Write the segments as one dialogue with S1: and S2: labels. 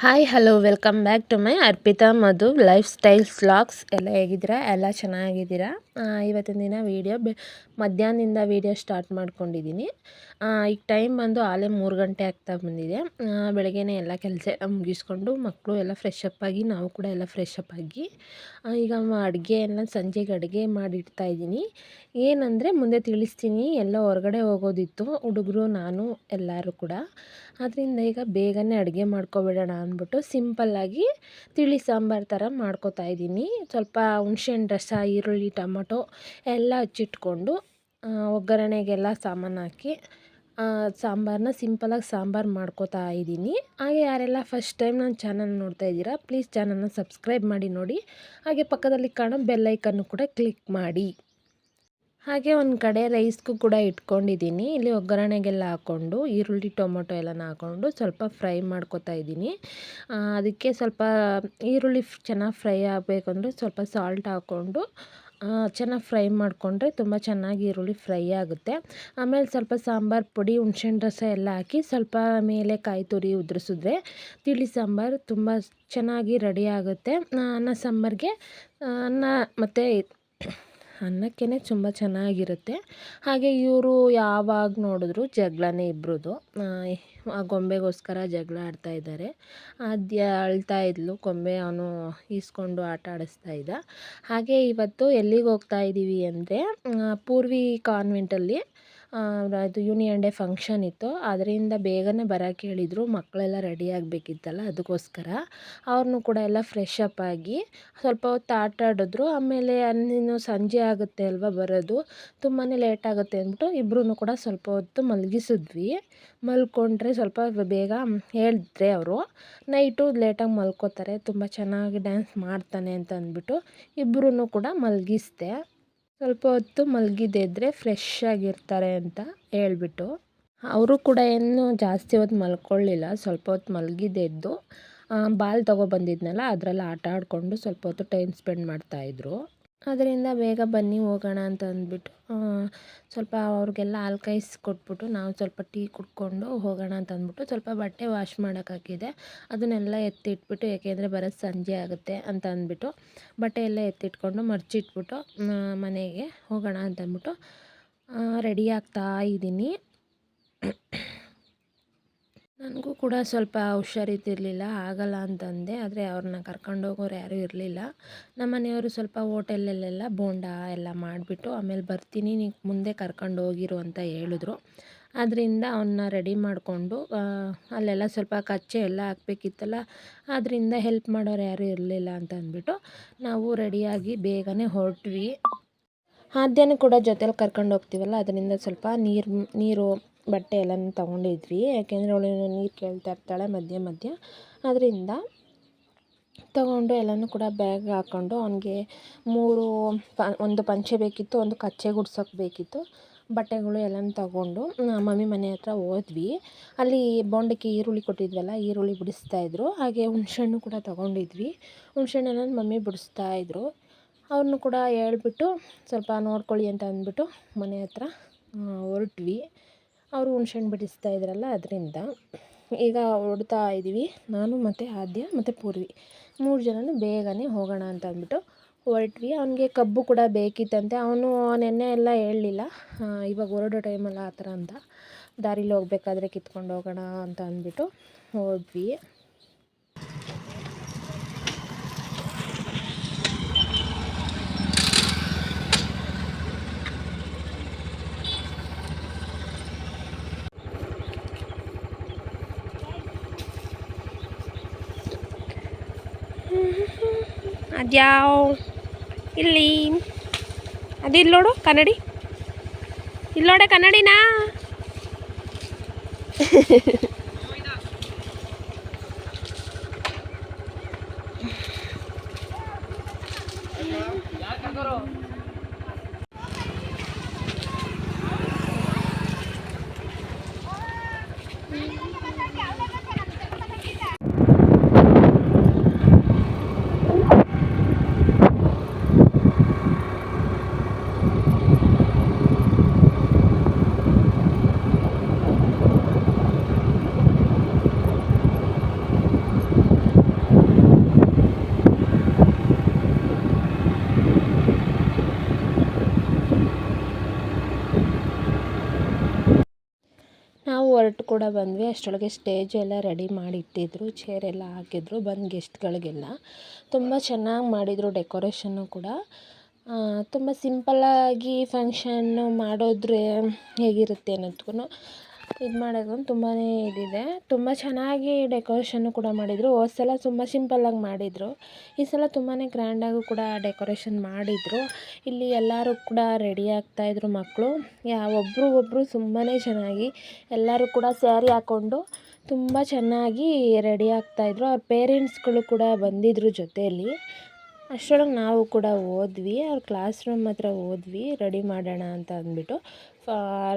S1: Hi hello welcome back to my Arpita Madhu lifestyles vlogs. ಎಲ್ಲ ಹೇಗಿದ್ದೀರಾ? ಎಲ್ಲ ಚೆನ್ನಾಗಿದ್ದೀರಾ? ಇವತ್ತಿನ ದಿನ ಮಧ್ಯಾಹ್ನದಿಂದ ವೀಡಿಯೋ ಸ್ಟಾರ್ಟ್ ಮಾಡ್ಕೊಂಡಿದ್ದೀನಿ. ಈಗ ಟೈಮ್ ಬಂದು ಆಲೇ 3 ಗಂಟೆ ಆಗ್ತಾ ಬಂದಿದೆ. ಬೆಳಗ್ಗೆನೇ ಎಲ್ಲ ಕೆಲಸ ಮುಗಿಸ್ಕೊಂಡು ಮಕ್ಕಳು ಎಲ್ಲ ಫ್ರೆಶ್ ಅಪ್ ಆಗಿ ನಾವು ಕೂಡ ಎಲ್ಲ ಫ್ರೆಶ್ ಅಪ್ ಆಗಿ ಈಗ ಅಡುಗೆ ಎಲ್ಲ ಸಂಜೆಗೆ ಅಡುಗೆ ಮಾಡಿಡ್ತಾ ಇದ್ದೀನಿ. ಏನಂದರೆ ಮುಂದೆ ತಿಳಿಸ್ತೀನಿ. ಎಲ್ಲ ಹೊರಗಡೆ ಹೋಗೋದಿತ್ತು, ಹುಡುಗರು ನಾನು ಎಲ್ಲರೂ ಕೂಡ. ಅದರಿಂದ ಈಗ ಬೇಗನೆ ಅಡುಗೆ ಮಾಡ್ಕೊಬಿಡೋಣ ಅಂದ್ಬಿಟ್ಟು ಸಿಂಪಲ್ಲಾಗಿ ತಿಳಿ ಸಾಂಬಾರು ಥರ ಮಾಡ್ಕೊತಾ ಇದ್ದೀನಿ. ಸ್ವಲ್ಪ ಹುಣ್ಸೆಹಣ್ಣು ರಸ, ಈರುಳ್ಳಿ, ಟೊಮೊಟೊ ಎಲ್ಲ ಹಚ್ಚಿಟ್ಕೊಂಡು ಒಗ್ಗರಣೆಗೆಲ್ಲ ಸಾಮಾನು ಹಾಕಿ ಸಾಂಬಾರನ್ನ ಸಿಂಪಲಾಗಿ ಸಾಂಬಾರು ಮಾಡ್ಕೊತಾ ಇದ್ದೀನಿ. ಹಾಗೆ ಯಾರೆಲ್ಲ ಫಸ್ಟ್ ಟೈಮ್ ನನ್ನ ಚಾನಲ್ ನೋಡ್ತಾ ಇದ್ದೀರಾ, ಪ್ಲೀಸ್ ಚಾನಲ್ನ ಸಬ್ಸ್ಕ್ರೈಬ್ ಮಾಡಿ ನೋಡಿ. ಹಾಗೆ ಪಕ್ಕದಲ್ಲಿ ಕಾಣೋ ಬೆಲ್ ಐಕನ್ನು ಕೂಡ ಕ್ಲಿಕ್ ಮಾಡಿ. ಹಾಗೆ ಒಂದು ಕಡೆ ರೈಸ್ಗೂ ಕೂಡ ಇಟ್ಕೊಂಡಿದ್ದೀನಿ. ಇಲ್ಲಿ ಒಗ್ಗರಣೆಗೆಲ್ಲ ಹಾಕ್ಕೊಂಡು ಈರುಳ್ಳಿ ಟೊಮೊಟೊ ಎಲ್ಲನ ಹಾಕ್ಕೊಂಡು ಸ್ವಲ್ಪ ಫ್ರೈ ಮಾಡ್ಕೊತಾ ಇದ್ದೀನಿ. ಅದಕ್ಕೆ ಸ್ವಲ್ಪ ಈರುಳ್ಳಿ ಚೆನ್ನಾಗಿ ಫ್ರೈ ಆಗಬೇಕಂದ್ರೆ ಸ್ವಲ್ಪ ಸಾಲ್ಟ್ ಹಾಕ್ಕೊಂಡು ಚೆನ್ನಾಗಿ ಫ್ರೈ ಮಾಡಿಕೊಂಡ್ರೆ ತುಂಬ ಚೆನ್ನಾಗಿ ಈರುಳ್ಳಿ ಫ್ರೈ ಆಗುತ್ತೆ. ಆಮೇಲೆ ಸ್ವಲ್ಪ ಸಾಂಬಾರು ಪುಡಿ, ಹುಣ್ಸೆಹಣ್ಣು ರಸ ಎಲ್ಲ ಹಾಕಿ ಸ್ವಲ್ಪ ಮೇಲೆ ಕಾಯಿ ತುರಿ ಉದುರಿಸಿದ್ರೆ ತಿಳಿ ಸಾಂಬಾರು ತುಂಬ ಚೆನ್ನಾಗಿ ರೆಡಿ ಆಗುತ್ತೆ. ಅನ್ನ ಸಾಂಬಾರಿಗೆ ಮತ್ತು ಅನ್ನಕ್ಕೇ ತುಂಬ ಚೆನ್ನಾಗಿರುತ್ತೆ. ಹಾಗೆ ಇವರು ಯಾವಾಗ ನೋಡಿದ್ರು ಜಗಳನೇ ಇಬ್ರದ್ದು. ಆ ಗೊಂಬೆಗೋಸ್ಕರ ಜಗಳ ಆಡ್ತಾ ಇದ್ದಾರೆ. ಅಳ್ತಾ ಇದ್ಲು ಗೊಂಬೆ, ಅವನು ಈಸ್ಕೊಂಡು ಆಟ ಆಡಿಸ್ತಾ ಇದ್ದ. ಹಾಗೆ ಇವತ್ತು ಎಲ್ಲಿಗೆ ಹೋಗ್ತಾ ಇದ್ದೀವಿ ಅಂದರೆ ಪೂರ್ವಿ ಕಾನ್ವೆಂಟಲ್ಲಿ ಅದು ಯೂನಿಯನ್ ಡೇ ಫಂಕ್ಷನ್ ಇತ್ತು. ಅದರಿಂದ ಬೇಗನೆ ಬರೋಕ್ಕೆ ಹೇಳಿದರು. ಮಕ್ಕಳೆಲ್ಲ ರೆಡಿ ಆಗಬೇಕಿತ್ತಲ್ಲ, ಅದಕ್ಕೋಸ್ಕರ ಅವ್ರನ್ನೂ ಕೂಡ ಎಲ್ಲ ಫ್ರೆಶ್ ಅಪ್ ಆಗಿ ಸ್ವಲ್ಪ ಹೊತ್ತು ಆಟ ಆಡಿದ್ರು. ಆಮೇಲೆ ಇನ್ನೇನು ಸಂಜೆ ಆಗುತ್ತೆ ಅಲ್ವಾ ಬರೋದು, ತುಂಬಾ ಲೇಟ್ ಆಗುತ್ತೆ ಅಂದ್ಬಿಟ್ಟು ಇಬ್ಬರೂ ಕೂಡ ಸ್ವಲ್ಪ ಹೊತ್ತು ಮಲಗಿಸಿದ್ವಿ. ಮಲ್ಕೊಂಡ್ರೆ ಸ್ವಲ್ಪ ಬೇಗ ಹೇಳಿದ್ರೆ ಅವರು ನೈಟು ಲೇಟಾಗಿ ಮಲ್ಕೋತಾರೆ, ತುಂಬ ಚೆನ್ನಾಗಿ ಡ್ಯಾನ್ಸ್ ಮಾಡ್ತಾನೆ ಅಂತ ಅಂದ್ಬಿಟ್ಟು ಇಬ್ಬರೂ ಕೂಡ ಮಲಗಿಸ್ದೆ. ಸ್ವಲ್ಪ ಹೊತ್ತು ಮಲಗಿದ್ದಿದ್ರೆ ಫ್ರೆಶ್ ಆಗಿರ್ತಾರೆ ಅಂತ ಹೇಳ್ಬಿಟ್ಟು ಅವರು ಕೂಡ ಏನು ಜಾಸ್ತಿ ಹೊತ್ತು ಮಲ್ಕೊಳ್ಳಿಲ್ಲ. ಸ್ವಲ್ಪ ಹೊತ್ತು ಮಲಗಿದ್ದೆದ್ದು ಬಾಲ್ ತೊಗೊಬಂದಿದ್ನಲ್ಲ ಅದರಲ್ಲಿ ಆಟ ಆಡಿಕೊಂಡು ಸ್ವಲ್ಪ ಹೊತ್ತು ಟೈಮ್ ಸ್ಪೆಂಡ್ ಮಾಡ್ತಾಯಿದ್ರು. ಅದರಿಂದ ಬೇಗ ಬನ್ನಿ ಹೋಗೋಣ ಅಂತ ಅಂದ್ಬಿಟ್ಟು ಸ್ವಲ್ಪ ಅವ್ರಿಗೆಲ್ಲ ಹಾಲು ಕೊಟ್ಬಿಟ್ಟು ನಾವು ಸ್ವಲ್ಪ ಟೀ ಕುಡ್ಕೊಂಡು ಹೋಗೋಣ ಅಂತ ಅಂದ್ಬಿಟ್ಟು ಸ್ವಲ್ಪ ಬಟ್ಟೆ ವಾಶ್ ಮಾಡೋಕೆ ಹಾಕಿದೆ. ಅದನ್ನೆಲ್ಲ ಎತ್ತಿಟ್ಬಿಟ್ಟು, ಏಕೆಂದರೆ ಬರೋದು ಸಂಜೆ ಆಗುತ್ತೆ ಅಂತ ಅಂದ್ಬಿಟ್ಟು ಬಟ್ಟೆ ಎಲ್ಲ ಎತ್ತಿಟ್ಕೊಂಡು ಮರ್ಚಿಟ್ಬಿಟ್ಟು ಮನೆಗೆ ಹೋಗೋಣ ಅಂತ ಅಂದ್ಬಿಟ್ಟು ರೆಡಿ ಆಗ್ತಾ ಇದ್ದೀನಿ. ನನಗೂ ಕೂಡ ಸ್ವಲ್ಪ ಹುಷಾರಿದ್ದಿರಲಿಲ್ಲ, ಆಗಲ್ಲ ಅಂತಂದೆ. ಆದರೆ ಅವ್ರನ್ನ ಕರ್ಕೊಂಡೋಗೋರು ಯಾರೂ ಇರಲಿಲ್ಲ. ನಮ್ಮ ಮನೆಯವರು ಸ್ವಲ್ಪ ಹೋಟೆಲಲ್ಲೆಲ್ಲ ಬೋಂಡ ಎಲ್ಲ ಮಾಡಿಬಿಟ್ಟು ಆಮೇಲೆ ಬರ್ತೀನಿ, ನೀವು ಮುಂದೆ ಕರ್ಕೊಂಡು ಹೋಗಿರು ಅಂತ ಹೇಳಿದ್ರು. ಅದರಿಂದ ಅವನ್ನ ರೆಡಿ ಮಾಡಿಕೊಂಡು ಅಲ್ಲೆಲ್ಲ ಸ್ವಲ್ಪ ಕಚ್ಚೆ ಎಲ್ಲ ಹಾಕಬೇಕಿತ್ತಲ್ಲ, ಅದರಿಂದ ಹೆಲ್ಪ್ ಮಾಡೋರು ಯಾರೂ ಇರಲಿಲ್ಲ ಅಂತ ಅಂದ್ಬಿಟ್ಟು ನಾವು ರೆಡಿಯಾಗಿ ಬೇಗನೆ ಹೊರಟ್ವಿ. ಆದ್ಯನೂ ಕೂಡ ಜೊತೇಲಿ ಕರ್ಕೊಂಡು ಹೋಗ್ತೀವಲ್ಲ, ಅದರಿಂದ ಸ್ವಲ್ಪ ನೀರು ಬಟ್ಟೆ ಎಲ್ಲನೂ ತೊಗೊಂಡಿದ್ವಿ. ಯಾಕೆಂದರೆ ಅವಳು ನೀರು ಕೇಳ್ತಾ ಇರ್ತಾಳೆ ಮಧ್ಯೆ. ಅದರಿಂದ ತೊಗೊಂಡು ಎಲ್ಲನೂ ಕೂಡ ಬ್ಯಾಗ್ ಹಾಕ್ಕೊಂಡು ಅವನಿಗೆ ಒಂದು ಪಂಚೆ ಬೇಕಿತ್ತು, ಒಂದು ಕಚ್ಚೆ ಗುಡ್ಸೋಕೆ ಬೇಕಿತ್ತು, ಬಟ್ಟೆಗಳು ಎಲ್ಲನೂ ತೊಗೊಂಡು ಮಮ್ಮಿ ಮನೆ ಹತ್ರ ಹೋದ್ವಿ. ಅಲ್ಲಿ ಬೋಂಡಕ್ಕೆ ಈರುಳ್ಳಿ ಕೊಟ್ಟಿದ್ವಲ್ಲ, ಈರುಳ್ಳಿ ಬಿಡಿಸ್ತಾಯಿದ್ರು. ಹಾಗೆ ಹುಣ್ಸೆಹಣ್ಣು ಕೂಡ ತೊಗೊಂಡಿದ್ವಿ. ಹುಣ್ಸೆಹಣ್ಣನ್ನು ಮಮ್ಮಿ ಬಿಡಿಸ್ತಾಯಿದ್ರು. ಅವ್ರನ್ನೂ ಕೂಡ ಹೇಳ್ಬಿಟ್ಟು ಸ್ವಲ್ಪ ನೋಡ್ಕೊಳ್ಳಿ ಅಂತ ಅಂದ್ಬಿಟ್ಟು ಮನೆ ಹತ್ರ ಹೊರಟ್ವಿ. ಅವರು ಹುಣ್ಸೆಹಣ್ಣು ಬಿಡಿಸ್ತಾ ಇದ್ರಲ್ಲ, ಅದರಿಂದ ಈಗ ಹೊರಡ್ತಾ ಇದ್ದೀವಿ. ನಾನು ಮತ್ತು ಆದ್ಯ ಮತ್ತು ಪೂರ್ವಿ 3 ಜನನೂ ಬೇಗನೆ ಹೋಗೋಣ ಅಂತ ಅಂದ್ಬಿಟ್ಟು ಹೊರಟ್ವಿ. ಅವನಿಗೆ ಕಬ್ಬು ಕೂಡ ಬೇಕಿತ್ತಂತೆ. ಅವನು ನೆನ್ನೆ ಎಲ್ಲ ಹೇಳಲಿಲ್ಲ, ಇವಾಗ ಹೊರಡೋ ಟೈಮಲ್ಲ ಆ ಥರ ಅಂತ. ದಾರಿಲಿ ಹೋಗ್ಬೇಕಾದ್ರೆ ಕಿತ್ಕೊಂಡು ಹೋಗೋಣ ಅಂತ ಅಂದ್ಬಿಟ್ಟು ಹೋದ್ವಿ. ಅದ್ಯಾವ ಇಲ್ಲಿ ಅದು ಇಲ್ಲಿ ನೋಡು ಕನ್ನಡಿ, ಇಲ್ಲಿ ನೋಡೆ ಕನ್ನಡಿನಾ. ಹೊರಟು ಕೂಡ ಬಂದ್ವಿ. ಅಷ್ಟರೊಳಗೆ ಸ್ಟೇಜ್ ಎಲ್ಲ ರೆಡಿ ಮಾಡಿಟ್ಟಿದ್ರು, ಚೇರ್ ಎಲ್ಲ ಹಾಕಿದ್ರು. ಬಂದು ಗೆಸ್ಟ್ಗಳಿಗೆಲ್ಲ ತುಂಬ ಚೆನ್ನಾಗಿ ಮಾಡಿದರು. ಡೆಕೋರೇಷನ್ನು ಕೂಡ ತುಂಬ ಸಿಂಪಲ್ಲಾಗಿ ಫಂಕ್ಷನ್ನು ಮಾಡಿದ್ರೆ ಹೇಗಿರುತ್ತೆ ಅನ್ನೋದಕ್ಕೂ ಇದು ಮಾಡೋದು ತುಂಬಾ ಇದಿದೆ. ತುಂಬ ಚೆನ್ನಾಗಿ ಡೆಕೋರೇಷನ್ನು ಕೂಡ ಮಾಡಿದರು. ಹೋದ ಸಲ ತುಂಬ ಸಿಂಪಲ್ಲಾಗಿ ಮಾಡಿದರು, ಈ ಸಲ ತುಂಬಾ ಗ್ರ್ಯಾಂಡಾಗೂ ಕೂಡ ಡೆಕೋರೇಷನ್ ಮಾಡಿದರು. ಇಲ್ಲಿ ಎಲ್ಲರೂ ಕೂಡ ರೆಡಿ ಆಗ್ತಾಯಿದ್ರು ಮಕ್ಕಳು. ಒಬ್ರಿಗೊಬ್ರು ತುಂಬಾ ಚೆನ್ನಾಗಿ ಎಲ್ಲರೂ ಕೂಡ ಸ್ಯಾರಿ ಹಾಕ್ಕೊಂಡು ತುಂಬ ಚೆನ್ನಾಗಿ ರೆಡಿ ಆಗ್ತಾಯಿದ್ರು. ಅವ್ರ ಪೇರೆಂಟ್ಸ್ಗಳು ಕೂಡ ಬಂದಿದ್ದರು ಜೊತೆಯಲ್ಲಿ. ಅಷ್ಟರೊಳಗೆ ನಾವು ಕೂಡ ಹೋದ್ವಿ, ಅವ್ರ ಕ್ಲಾಸ್ ರೂಮ್ ಹತ್ರ ಹೋದ್ವಿ ರೆಡಿ ಮಾಡೋಣ ಅಂತ ಅಂದ್ಬಿಟ್ಟು.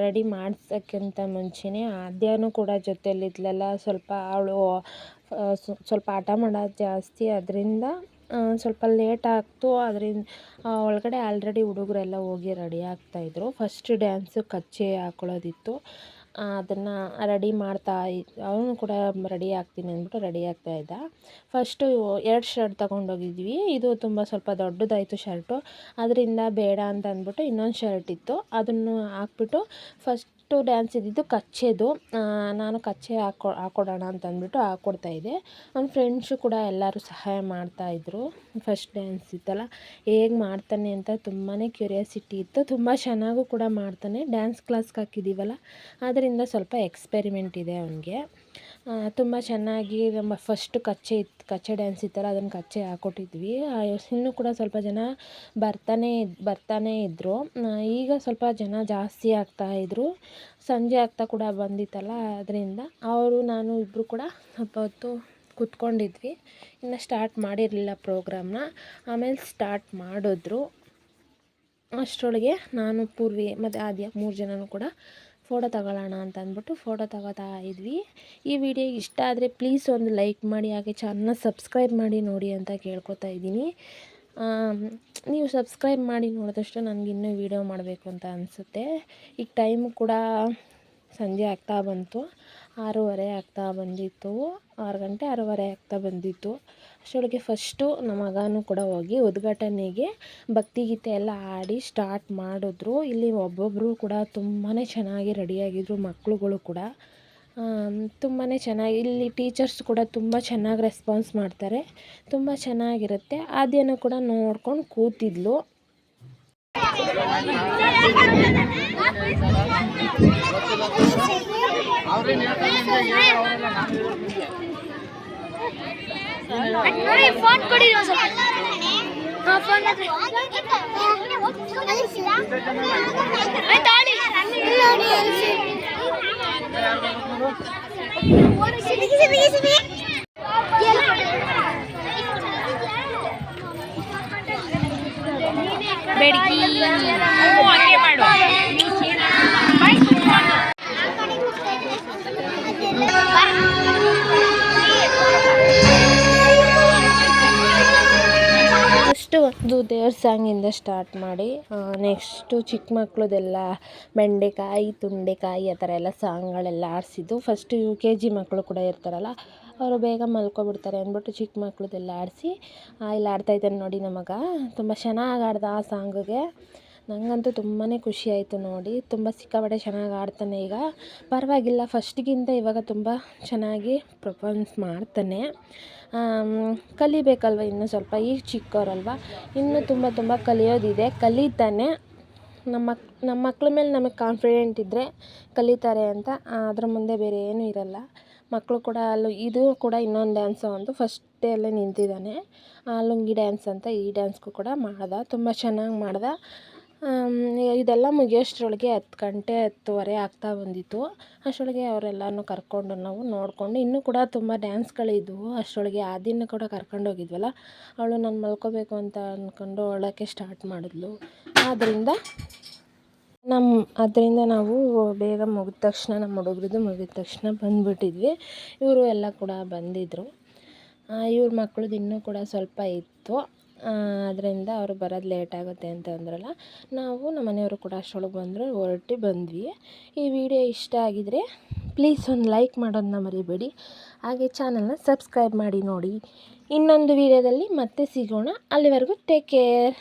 S1: ರೆಡಿ ಮಾಡ್ಸೋಕ್ಕಿಂತ ಮುಂಚೆನೇ ಆದ್ಯಾನೂ ಕೂಡ ಜೊತೆಯಲ್ಲಿದ್ಲಲ್ಲ, ಸ್ವಲ್ಪ ಅವಳು ಸ್ವಲ್ಪ ಹಠ ಮಾಡೋದು ಜಾಸ್ತಿ, ಅದರಿಂದ ಸ್ವಲ್ಪ ಲೇಟ್ ಆಗ್ತು. ಅದರಿಂದ ಒಳಗಡೆ ಆಲ್ರೆಡಿ ಹುಡುಗರೆಲ್ಲ ಹೋಗಿ ರೆಡಿ ಆಗ್ತಾಯಿದ್ರು. ಫಸ್ಟ್ ಡ್ಯಾನ್ಸು ಕಚ್ಚೆ ಹಾಕ್ಕೊಳ್ಳೋದಿತ್ತು, ಅದನ್ನು ರೆಡಿ ಅವನು ಕೂಡ ರೆಡಿ ಆಗ್ತೀನಿ ಅಂದ್ಬಿಟ್ಟು ರೆಡಿ ಆಗ್ತಾಯಿದ್ದ. ಫಸ್ಟು 2 ಶರ್ಟ್ ತೊಗೊಂಡೋಗಿದ್ವಿ. ಇದು ತುಂಬ ಸ್ವಲ್ಪ ದೊಡ್ಡದಾಯಿತು ಶರ್ಟು, ಅದರಿಂದ ಬೇಡ ಅಂತ ಅಂದ್ಬಿಟ್ಟು ಇನ್ನೊಂದು ಶರ್ಟ್ ಇತ್ತು, ಅದನ್ನು ಹಾಕ್ಬಿಟ್ಟು ಫಸ್ಟು ಡ್ಯಾನ್ಸ್ ಇದ್ದಿದ್ದು ಕಚ್ಚೆದು. ನಾನು ಕಚ್ಚೆ ಹಾಕ್ಕೊಡೋಣ ಅಂತ ಅಂದ್ಬಿಟ್ಟು ಹಾಕ್ಕೊಡ್ತಾಯಿದ್ದೆ. ನನ್ನ ಫ್ರೆಂಡ್ಸು ಕೂಡ ಎಲ್ಲರೂ ಸಹಾಯ ಮಾಡ್ತಾಯಿದ್ರು. ಫಸ್ಟ್ ಡ್ಯಾನ್ಸ್ ಇತ್ತಲ್ಲ, ಹೇಗೆ ಮಾಡ್ತಾನೆ ಅಂತ ತುಂಬಾ ಕ್ಯೂರಿಯಾಸಿಟಿ ಇತ್ತು. ತುಂಬ ಚೆನ್ನಾಗೂ ಕೂಡ ಮಾಡ್ತಾನೆ. ಡ್ಯಾನ್ಸ್ ಕ್ಲಾಸ್ಗೆ ಹಾಕಿದ್ದೀವಲ್ಲ, ಅದರಿಂದ ಸ್ವಲ್ಪ ಎಕ್ಸ್ಪೆರಿಮೆಂಟ್ ಇದೆ ಅವನಿಗೆ. ತುಂಬ ಚೆನ್ನಾಗಿ ನಮ್ಮ ಫಸ್ಟು ಕಚ್ಚೆ ಡ್ಯಾನ್ಸ್ ಇತ್ತಲ್ಲ, ಅದನ್ನು ಕಚ್ಚೆ ಹಾಕ್ಕೊಟ್ಟಿದ್ವಿ. ಇನ್ನೂ ಕೂಡ ಸ್ವಲ್ಪ ಜನ ಬರ್ತಾನೇ ಇದ್ದರು. ಈಗ ಸ್ವಲ್ಪ ಜನ ಜಾಸ್ತಿ ಆಗ್ತಾಯಿದ್ರು, ಸಂಜೆ ಆಗ್ತಾ ಕೂಡ ಬಂದಿತ್ತಲ್ಲ, ಅದರಿಂದ ನಾನು ಇಬ್ಬರು ಕೂಡ ಸ್ವಲ್ಪ ಹೊತ್ತು ಕೂತ್ಕೊಂಡಿದ್ವಿ. ಇನ್ನು ಸ್ಟಾರ್ಟ್ ಮಾಡಿರಲಿಲ್ಲ ಪ್ರೋಗ್ರಾಮ್ನ, ಆಮೇಲೆ ಸ್ಟಾರ್ಟ್ ಮಾಡಿದ್ರು. ಅಷ್ಟರೊಳಗೆ ನಾನು, ಪೂರ್ವಿ ಮತ್ತು ಆದ್ಯ 3 ಜನನೂ ಕೂಡ ಫೋಟೋ ತಗೊಳ್ಳೋಣ ಅಂತ ಅಂದ್ಬಿಟ್ಟು ಫೋಟೋ ತಗೋತಾ ಇದ್ವಿ. ಈ ವಿಡಿಯೋ ಇಷ್ಟ ಆದರೆ ಪ್ಲೀಸ್ ಒಂದು ಲೈಕ್ ಮಾಡಿ, ಹಾಗೆ ಚಾನಲ್ನ ಸಬ್ಸ್ಕ್ರೈಬ್ ಮಾಡಿ ನೋಡಿ ಅಂತ ಕೇಳ್ಕೊತಾ ಇದ್ದೀನಿ. ನೀವು ಸಬ್ಸ್ಕ್ರೈಬ್ ಮಾಡಿ ನೋಡಿದಷ್ಟು ನನಗಿನ್ನೂ ವೀಡಿಯೋ ಮಾಡಬೇಕು ಅಂತ ಅನಿಸುತ್ತೆ. ಈಗ ಟೈಮು ಕೂಡ ಸಂಜೆ ಆಗ್ತಾ ಬಂತು, 6:30 ಆಗ್ತಾ ಬಂದಿತ್ತು, 6 ಗಂಟೆ 6:30 ಆಗ್ತಾ ಬಂದಿತ್ತು. ಅಷ್ಟರೊಳಗೆ ಫಸ್ಟು ನಮ್ಮ ಮಗನೂ ಕೂಡ ಹೋಗಿ ಉದ್ಘಾಟನೆಗೆ ಭಕ್ತಿಗೀತೆ ಎಲ್ಲ ಹಾಡಿ ಸ್ಟಾರ್ಟ್ ಮಾಡಿದ್ರು. ಇಲ್ಲಿ ಒಬ್ಬೊಬ್ಬರು ಕೂಡ ತುಂಬಾ ಚೆನ್ನಾಗಿ ರೆಡಿಯಾಗಿದ್ದರು, ಮಕ್ಕಳುಗಳು ಕೂಡ ತುಂಬಾ ಚೆನ್ನಾಗಿ. ಇಲ್ಲಿ ಟೀಚರ್ಸ್ ಕೂಡ ತುಂಬ ಚೆನ್ನಾಗಿ ರೆಸ್ಪಾನ್ಸ್ ಮಾಡ್ತಾರೆ, ತುಂಬ ಚೆನ್ನಾಗಿರುತ್ತೆ. ಆದ್ಯನೂ ಕೂಡ ನೋಡ್ಕೊಂಡು ಕೂತಿದ್ಲು.
S2: ಫೋನ್ ಕೊಡಿ ಬೆಡಗಿ ಹಂಗೆ ಮಾಡು.
S1: ಫಸ್ಟು ಒಂದು ದೇವ್ರ ಸಾಂಗಿಂದ ಸ್ಟಾರ್ಟ್ ಮಾಡಿ, ನೆಕ್ಸ್ಟು ಚಿಕ್ಕ ಮಕ್ಕಳದೆಲ್ಲ ಬೆಂಡೆಕಾಯಿ ತುಂಡೆಕಾಯಿ ಆ ಥರ ಎಲ್ಲ ಸಾಂಗ್ಗಳೆಲ್ಲ ಆಡಿಸಿದ್ದು. ಫಸ್ಟು UKG ಮಕ್ಕಳು ಕೂಡ ಇರ್ತಾರಲ್ಲ, ಅವರು ಬೇಗ ಮಲ್ಕೊಬಿಡ್ತಾರೆ ಅಂದ್ಬಿಟ್ಟು ಚಿಕ್ಕ ಮಕ್ಕಳದೆಲ್ಲ ಆಡಿಸಿ, ಇಲ್ಲಿ ಆಡ್ತಾಯಿದ್ದಾನೆ ನೋಡಿ ನಮ್ಮ ಮಗ. ತುಂಬ ಚೆನ್ನಾಗಿ ಆಡ್ದ ಆ ಸಾಂಗಿಗೆ. ನನಗಂತೂ ತುಂಬಾ ಖುಷಿ ಆಯಿತು ನೋಡಿ. ತುಂಬ ಸಿಕ್ಕಾಪಟ್ಟೆ ಚೆನ್ನಾಗಿ ಆಡ್ತಾನೆ ಈಗ, ಪರವಾಗಿಲ್ಲ. ಫಸ್ಟ್ಗಿಂತ ಇವಾಗ ತುಂಬ ಚೆನ್ನಾಗಿ ಪರ್ಫಾರ್ಮೆನ್ಸ್ ಮಾಡ್ತಾನೆ. ಕಲಿಬೇಕಲ್ವ ಇನ್ನೂ ಸ್ವಲ್ಪ, ಈಗ ಚಿಕ್ಕವರಲ್ವ, ಇನ್ನೂ ತುಂಬ ಕಲಿಯೋದಿದೆ, ಕಲಿತಾನೆ. ನಮ್ಮ ಮಕ್ಳ ಮೇಲೆ ನಮಗೆ ಕಾನ್ಫಿಡೆಂಟ್ ಇದ್ದರೆ ಕಲಿತಾರೆ ಅಂತ, ಅದರ ಮುಂದೆ ಬೇರೆ ಏನೂ ಇರಲ್ಲ. ಮಕ್ಕಳು ಕೂಡ ಇದು ಕೂಡ ಇನ್ನೊಂದು ಡ್ಯಾನ್ಸು ಒಂದು ಫಸ್ಟಲ್ಲೇ ನಿಂತಿದ್ದಾನೆ, ಲುಂಗಿ ಡ್ಯಾನ್ಸ್ ಅಂತ. ಈ ಡ್ಯಾನ್ಸ್ಗೂ ಕೂಡ ಮಾಡ್ದ, ತುಂಬ ಚೆನ್ನಾಗಿ ಮಾಡ್ದ. ಇದೆಲ್ಲ ಮುಗಿಯೋಷ್ಟರೊಳಗೆ 10 ಗಂಟೆ 10:30 ಆಗ್ತಾ ಬಂದಿತ್ತು. ಅಷ್ಟರೊಳಗೆ ಅವರೆಲ್ಲನೂ ಕರ್ಕೊಂಡು ನಾವು ನೋಡಿಕೊಂಡು, ಇನ್ನೂ ಕೂಡ ತುಂಬ ಡ್ಯಾನ್ಸ್ಗಳಿದ್ವು. ಅಷ್ಟರೊಳಗೆ ಆದ್ಯನೂ ಕೂಡ ಕರ್ಕೊಂಡೋಗಿದ್ವಲ್ಲ, ಅವಳು ನಾನು ಮಲ್ಕೋಬೇಕು ಅಂತ ಅಂದ್ಕೊಂಡು ಅಳೋಕ್ಕೆ ಸ್ಟಾರ್ಟ್ ಮಾಡಿದ್ಲು. ಆದ್ದರಿಂದ ನಾವು ಬೇಗ ಮುಗಿದ ತಕ್ಷಣ, ನಮ್ಮ ಹುಡುಗ್ರದ್ದು ಮುಗಿದ ತಕ್ಷಣ ಬಂದುಬಿಟ್ಟಿದ್ವಿ. ಇವರು ಎಲ್ಲ ಕೂಡ ಬಂದಿದ್ದರು. ಇವ್ರ ಮಕ್ಕಳದ್ದು ಇನ್ನೂ ಕೂಡ ಸ್ವಲ್ಪ ಇತ್ತು, ಅದರಿಂದ ಅವರು ಬರೋದು ಲೇಟ್ ಆಗುತ್ತೆ ಅಂತ ಅಂದ್ರಲ್ಲ, ನಾವು ನಮ್ಮ ಮನೆಯವರು ಕೂಡ ಅಷ್ಟರೊಳಗೆ ಹೊರಟು ಬಂದ್ವಿ. ಈ ವಿಡಿಯೋ ಇಷ್ಟ ಆಗಿದರೆ ಪ್ಲೀಸ್ ಒಂದು ಲೈಕ್ ಮಾಡೋದನ್ನ ಮರಿಬೇಡಿ, ಹಾಗೆ ಚಾನಲ್ನ ಸಬ್ಸ್ಕ್ರೈಬ್ ಮಾಡಿ ನೋಡಿ. ಇನ್ನೊಂದು ವಿಡಿಯೋದಲ್ಲಿ ಮತ್ತೆ ಸಿಗೋಣ. ಅಲ್ಲಿವರೆಗೂ ಟೇಕ್ ಕೇರ್.